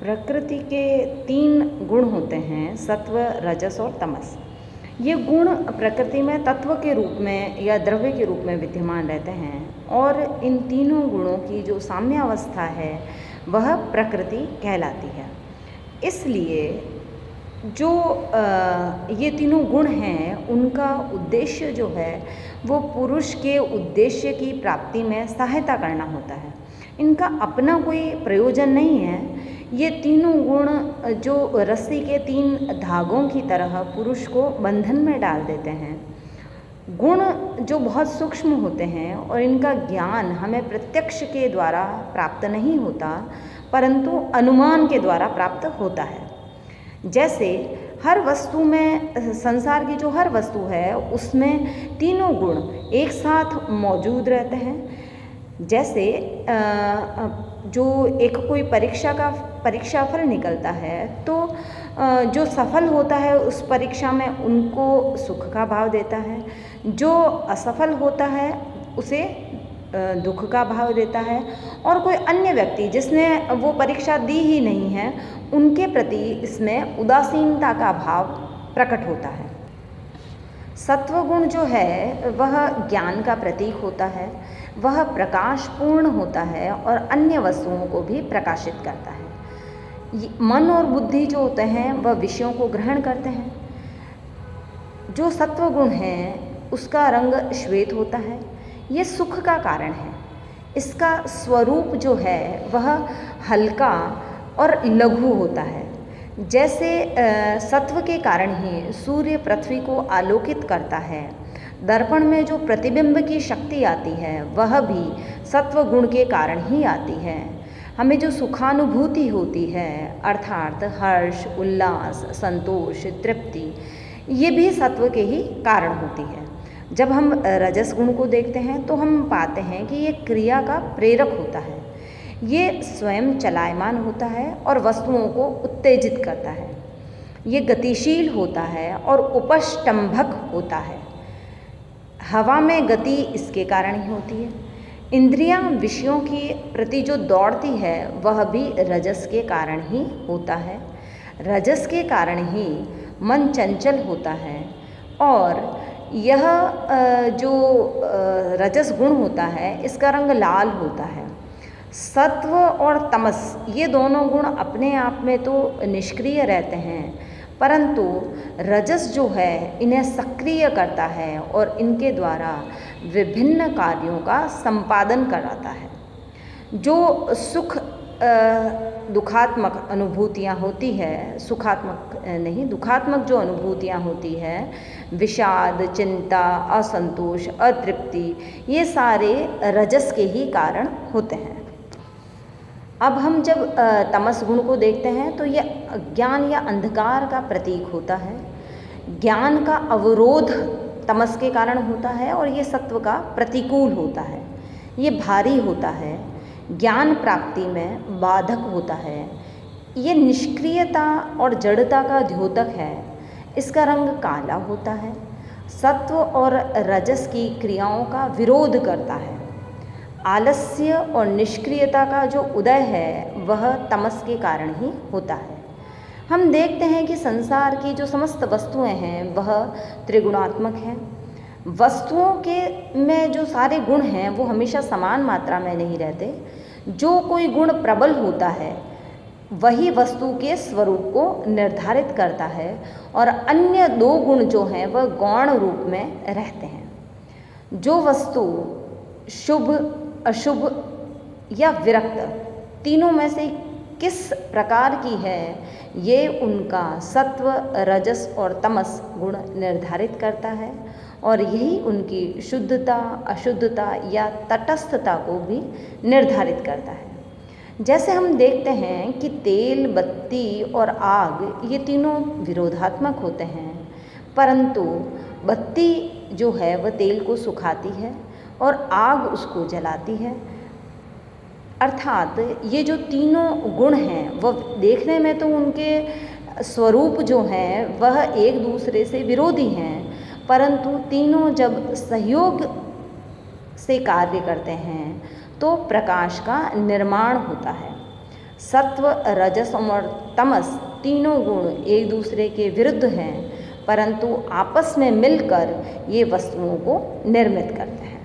प्रकृति के 3 गुण होते हैं, सत्व, रजस और तमस। ये गुण प्रकृति में तत्व के रूप में या द्रव्य के रूप में विद्यमान रहते हैं और इन तीनों गुणों की जो साम्यावस्था है वह प्रकृति कहलाती है। इसलिए जो ये तीनों गुण हैं उनका उद्देश्य जो है वो पुरुष के उद्देश्य की प्राप्ति में सहायता करना होता है। इनका अपना कोई प्रयोजन नहीं है। ये तीनों गुण जो रस्सी के 3 धागों की तरह पुरुष को बंधन में डाल देते हैं। गुण जो बहुत सूक्ष्म होते हैं और इनका ज्ञान हमें प्रत्यक्ष के द्वारा प्राप्त नहीं होता परंतु अनुमान के द्वारा प्राप्त होता है। जैसे हर वस्तु में, संसार की जो हर वस्तु है उसमें तीनों गुण एक साथ मौजूद रहते हैं। जैसे जो एक कोई परीक्षाफल निकलता है तो जो सफल होता है उस परीक्षा में उनको सुख का भाव देता है, जो असफल होता है उसे दुख का भाव देता है, और कोई अन्य व्यक्ति जिसने वो परीक्षा दी ही नहीं है उनके प्रति इसमें उदासीनता का भाव प्रकट होता है। सत्वगुण जो है वह ज्ञान का प्रतीक होता है, वह प्रकाशपूर्ण होता है और अन्य वस्तुओं को भी प्रकाशित करता है। मन और बुद्धि जो होते हैं वह विषयों को ग्रहण करते हैं। जो सत्वगुण है उसका रंग श्वेत होता है, ये सुख का कारण है। इसका स्वरूप जो है वह हल्का और लघु होता है। जैसे सत्व के कारण ही सूर्य पृथ्वी को आलोकित करता है, दर्पण में जो प्रतिबिंब की शक्ति आती है वह भी सत्व गुण के कारण ही आती है। हमें जो सुखानुभूति होती है अर्थात हर्ष, उल्लास, संतोष, तृप्ति, ये भी सत्व के ही कारण होती है। जब हम रजस गुण को देखते हैं तो हम पाते हैं कि ये क्रिया का प्रेरक होता है। ये स्वयं चलायमान होता है और वस्तुओं को उत्तेजित करता है। ये गतिशील होता है और उपष्टंभक होता है। हवा में गति इसके कारण ही होती है। इंद्रियां विषयों की प्रति जो दौड़ती है वह भी रजस के कारण ही होता है। रजस के कारण ही मन चंचल होता है और यह जो रजस गुण होता है इसका रंग लाल होता है। सत्व और तमस ये दोनों गुण अपने आप में तो निष्क्रिय रहते हैं परंतु रजस जो है इन्हें सक्रिय करता है और इनके द्वारा विभिन्न कार्यों का संपादन कराता है। जो सुख दुखात्मक अनुभूतियाँ होती है, सुखात्मक नहीं दुखात्मक जो अनुभूतियाँ होती है, विषाद, चिंता, असंतोष, अतृप्ति, ये सारे रजस के ही कारण होते हैं। अब हम जब तमस गुण को देखते हैं तो ये अज्ञान या अंधकार का प्रतीक होता है। ज्ञान का अवरोध तमस के कारण होता है और ये सत्व का प्रतिकूल होता है। ये भारी होता है, ज्ञान प्राप्ति में बाधक होता है। ये निष्क्रियता और जड़ता का द्योतक है। इसका रंग काला होता है। सत्व और रजस की क्रियाओं का विरोध करता है। आलस्य और निष्क्रियता का जो उदय है वह तमस के कारण ही होता है। हम देखते हैं कि संसार की जो समस्त वस्तुएं हैं वह त्रिगुणात्मक हैं। वस्तुओं के में जो सारे गुण हैं वो हमेशा समान मात्रा में नहीं रहते। जो कोई गुण प्रबल होता है वही वस्तु के स्वरूप को निर्धारित करता है और अन्य 2 गुण जो हैं वह गौण रूप में रहते हैं। जो वस्तु शुभ, अशुभ या विरक्त तीनों में से किस प्रकार की है ये उनका सत्व, रजस और तमस गुण निर्धारित करता है और यही उनकी शुद्धता, अशुद्धता या तटस्थता को भी निर्धारित करता है। जैसे हम देखते हैं कि तेल, बत्ती और आग ये तीनों विरोधात्मक होते हैं परंतु बत्ती जो है वह तेल को सुखाती है और आग उसको जलाती है। अर्थात ये जो तीनों गुण हैं वह देखने में तो उनके स्वरूप जो हैं वह एक दूसरे से विरोधी हैं परंतु तीनों जब सहयोग से कार्य करते हैं तो प्रकाश का निर्माण होता है। सत्व, रजस और तमस तीनों गुण एक दूसरे के विरुद्ध हैं, परंतु आपस में मिलकर ये वस्तुओं को निर्मित करते हैं।